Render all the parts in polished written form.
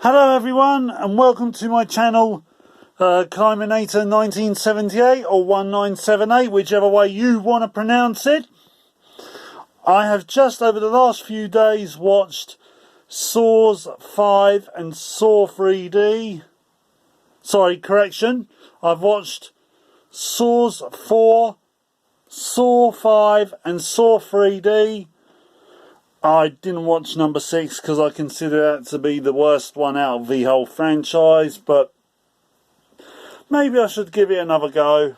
Hello everyone and welcome to my channel, Climinator 1978 or 1978, whichever way you want to pronounce it. I have just over the last few days watched Saws 5 and Saw 3D. Sorry, correction. I've watched Saws 4, Saw 5 and Saw 3D. I didn't watch number 6 because I consider that to be the worst one out of the whole franchise, but maybe I should give it another go,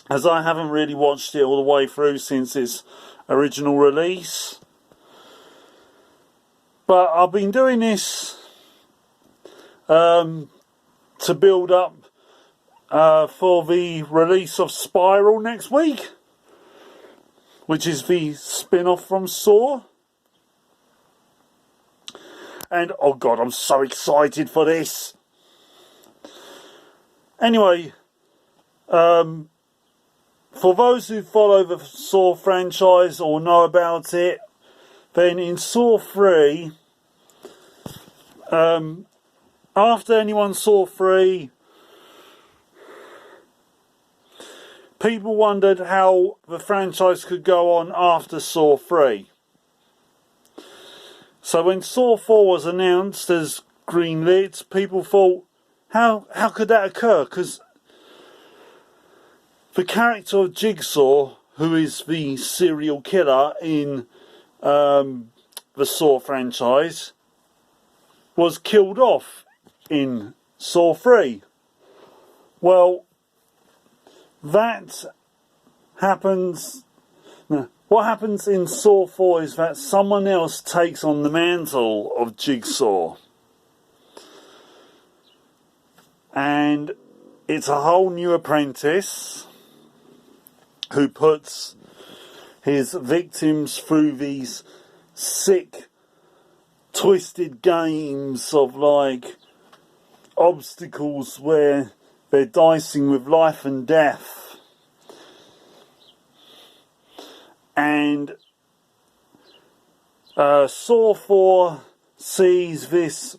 as I haven't really watched it all the way through since its original release. But I've been doing this to build up for the release of Spiral next week, which is the spin-off from Saw. And, oh God, I'm so excited for this. Anyway, for those who follow the Saw franchise or know about it, then in Saw 3, after anyone saw 3, people wondered how the franchise could go on after Saw 3. So when Saw 4 was announced as greenlit, people thought, how could that occur? Because the character of Jigsaw, who is the serial killer in the Saw franchise, was killed off in Saw 3. Well, that happens. What happens in Saw 4 is that someone else takes on the mantle of Jigsaw. And it's a whole new apprentice who puts his victims through these sick, twisted games of like obstacles where they're dicing with life and death. And Saw 4 sees this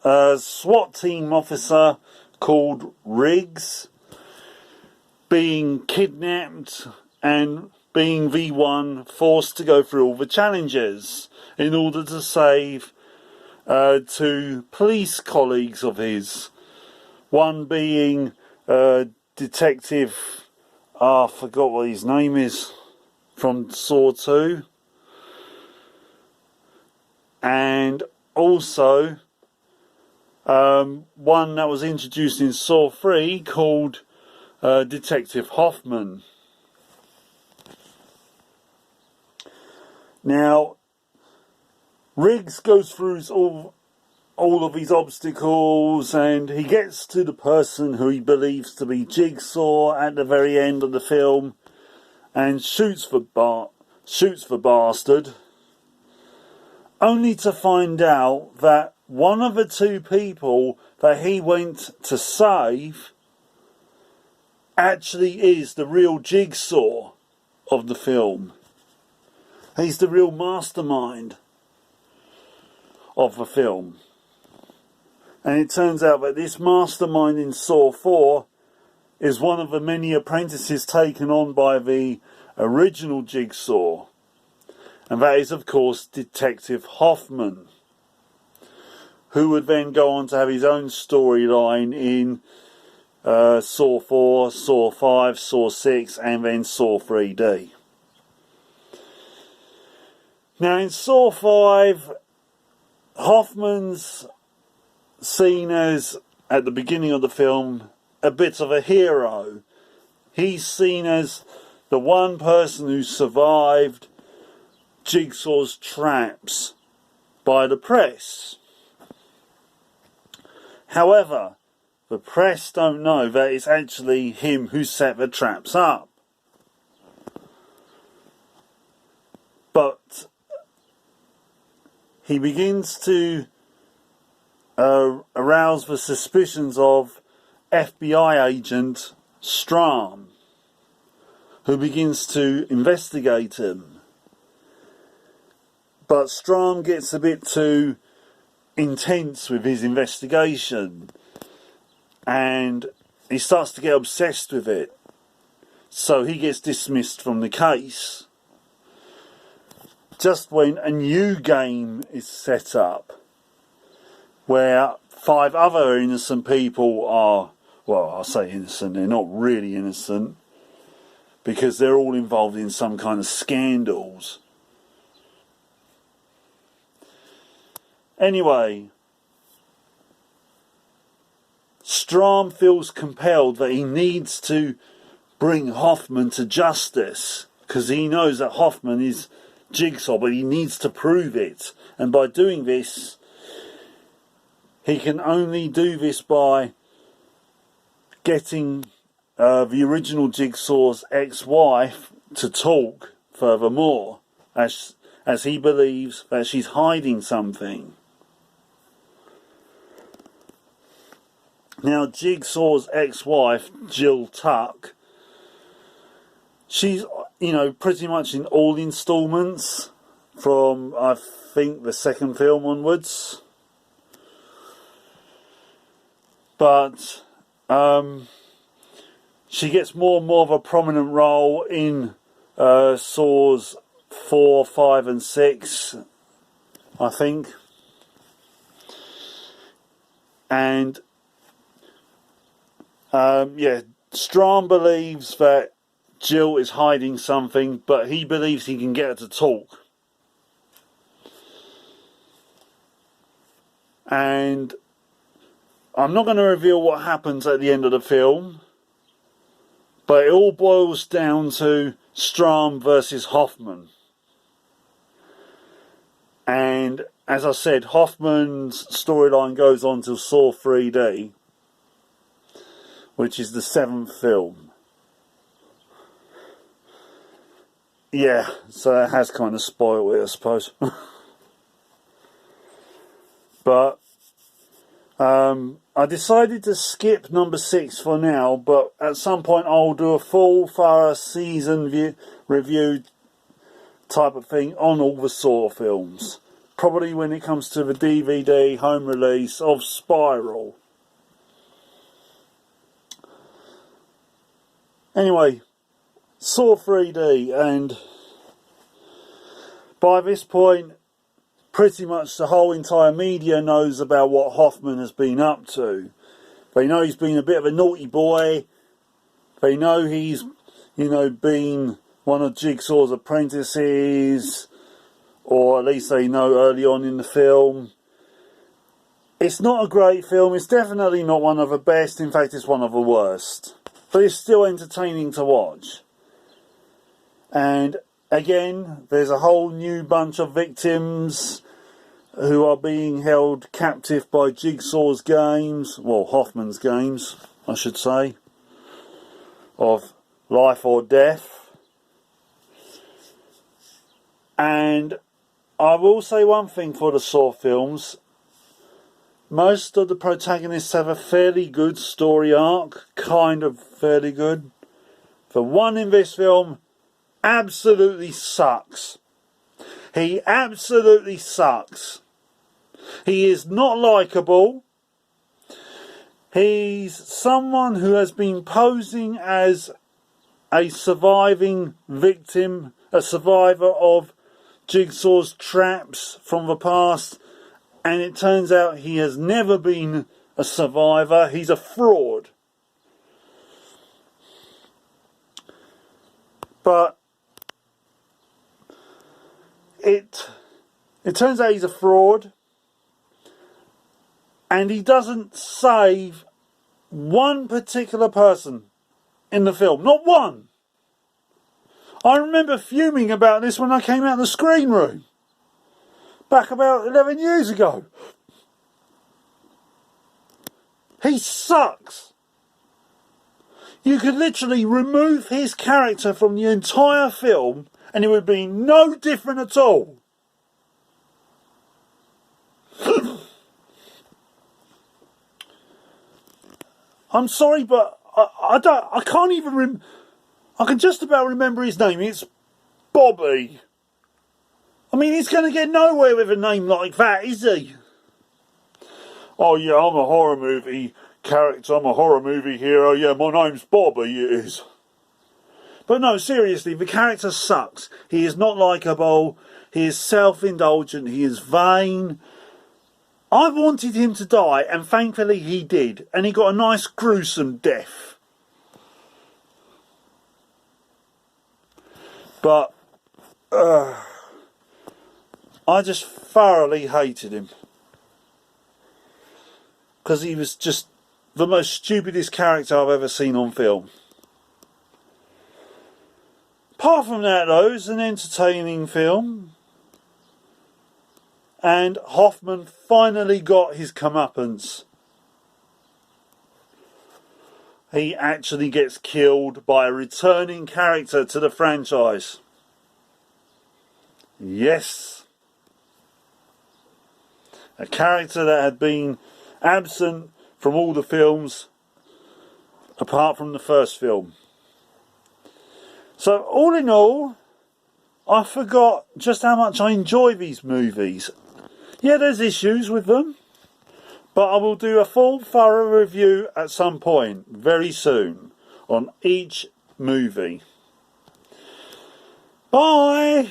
SWAT team officer called Riggs being kidnapped and being the one forced to go through all the challenges in order to save two police colleagues of his. One being Detective, I forgot what his name is, from Saw 2. And also one that was introduced in Saw 3 called Detective Hoffman. Now, Riggs goes through all of these obstacles, and he gets to the person who he believes to be Jigsaw at the very end of the film, and shoots the bastard, only to find out that one of the two people that he went to save actually is the real Jigsaw of the film. He's the real mastermind of the film. And it turns out that this mastermind in Saw 4 is one of the many apprentices taken on by the original Jigsaw. And that is, of course, Detective Hoffman, who would then go on to have his own storyline in Saw 4, Saw 5, Saw 6, and then Saw 3D. Now, in Saw 5, Hoffman's seen as, at the beginning of the film, a bit of a hero. He's seen as the one person who survived Jigsaw's traps by the press. However, the press don't know that it's actually him who set the traps up. But he begins to arouse the suspicions of FBI agent Strahm, who begins to investigate him. But Strahm gets a bit too intense with his investigation, and he starts to get obsessed with it. So he gets dismissed from the case just when a new game is set up where 5 other innocent people are, well, I say innocent, they're not really innocent because they're all involved in some kind of scandals. Anyway, Strahm feels compelled that he needs to bring Hoffman to justice because he knows that Hoffman is Jigsaw, but he needs to prove it. And by doing this, he can only do this by getting the original Jigsaw's ex-wife to talk furthermore, as he believes that she's hiding something. Now, Jigsaw's ex-wife, Jill Tuck, she's, pretty much in all installments from, I think, the second film onwards. But she gets more and more of a prominent role in Saws 4, 5 and 6, I think. And Strahm believes that Jill is hiding something, but he believes he can get her to talk. And I'm not going to reveal what happens at the end of the film, but it all boils down to Strahm versus Hoffman. And as I said, Hoffman's storyline goes on till Saw 3D, which is the 7th film. Yeah, so that has kind of spoiled it, I suppose. But I decided to skip number 6 for now, but at some point I'll do a full, thorough season review type of thing on all the Saw films. Probably when it comes to the DVD home release of Spiral. Anyway, Saw 3D, and by this point pretty much the whole entire media knows about what Hoffman has been up to. They know he's been a bit of a naughty boy. They know he's, been one of Jigsaw's apprentices, or at least they know early on in the film. It's not a great film. It's definitely not one of the best. In fact, it's one of the worst. But it's still entertaining to watch. And again, there's a whole new bunch of victims who are being held captive by Jigsaw's games, well, Hoffman's games, I should say, of life or death. And I will say one thing for the Saw films. Most of the protagonists have a fairly good story arc, kind of fairly good. The one in this film absolutely sucks. He absolutely sucks. He is not likeable. He's someone who has been posing as a surviving victim, a survivor of Jigsaw's traps from the past, and it turns out he has never been a survivor. He's a fraud. But it turns out he's a fraud, and he doesn't save one particular person in the film. Not one. I remember fuming about this when I came out of the screen room back about 11 years ago. He sucks. You could literally remove his character from the entire film and it would be no different at all. I'm sorry, but I can't even I can just about remember his name. It's Bobby. I mean, he's going to get nowhere with a name like that, is he? oh yeah, I'm a horror movie character, I'm a horror movie hero, yeah, my name's Bobby, it is. But no, seriously, the character sucks. He is not likeable, he is self-indulgent, he is vain. I wanted him to die, and thankfully he did, and he got a nice gruesome death. But I just thoroughly hated him. Because he was just the most stupidest character I've ever seen on film. Apart from that though, it's an entertaining film. And Hoffman finally got his comeuppance. He actually gets killed by a returning character to the franchise. Yes. A character that had been absent from all the films apart from the first film. So all in all, I forgot just how much I enjoy these movies. Yeah, there's issues with them, but I will do a full thorough review at some point very soon on each movie. Bye!